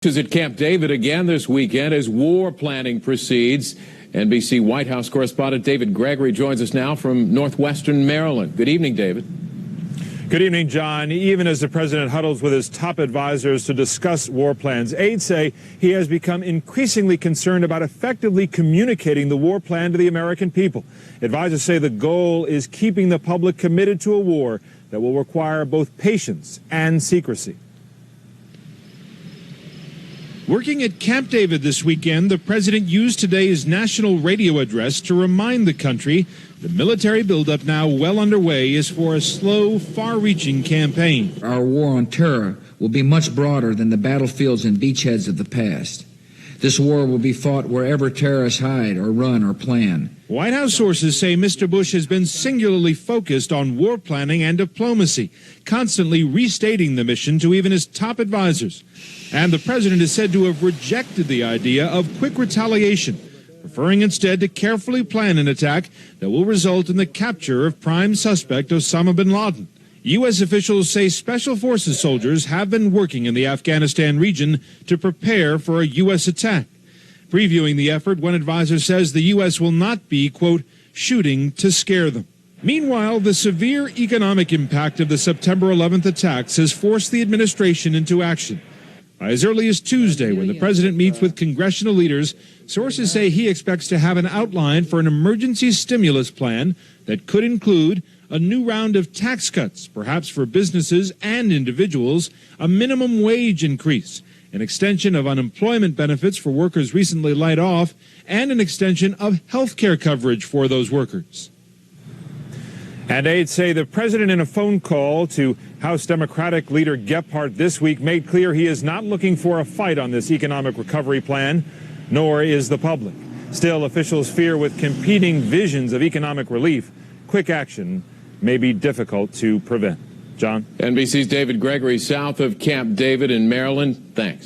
Is at Camp David again this weekend as war planning proceeds. NBC White House correspondent David Gregory joins us now from northwestern Maryland. Good evening, David. Good evening, John. Even as the president huddles with his top advisors to discuss war plans, aides say he has become increasingly concerned about effectively communicating the war plan to the American people. Advisors say the goal is keeping the public committed to a war that will require both patience and secrecy. Working at Camp David this weekend, the president used today's national radio address to remind the country the military buildup now well underway is for a slow, far-reaching campaign. Our war on terror will be much broader than the battlefields and beachheads of the past. This war will be fought wherever terrorists hide or run or plan. White House sources say Mr. Bush has been singularly focused on war planning and diplomacy, constantly restating the mission to even his top advisors. And the president is said to have rejected the idea of quick retaliation, preferring instead to carefully plan an attack that will result in the capture of prime suspect Osama bin Laden. U.S. officials say Special Forces soldiers have been working in the Afghanistan region to prepare for a U.S. attack. Previewing the effort, one advisor says the U.S. will not be, quote, shooting to scare them. Meanwhile, the severe economic impact of the September 11th attacks has forced the administration into action. By as early as Tuesday, when the president meets with congressional leaders, sources say he expects to have an outline for an emergency stimulus plan that could include a new round of tax cuts, perhaps for businesses and individuals, a minimum wage increase, an extension of unemployment benefits for workers recently laid off, and an extension of health care coverage for those workers. And aides say the president, in a phone call to House Democratic leader Gephardt this week, made clear he is not looking for a fight on this economic recovery plan, nor is the public. Still, officials fear with competing visions of economic relief, quick action may be difficult to prevent. John? NBC's David Gregory south of Camp David in Maryland. Thanks.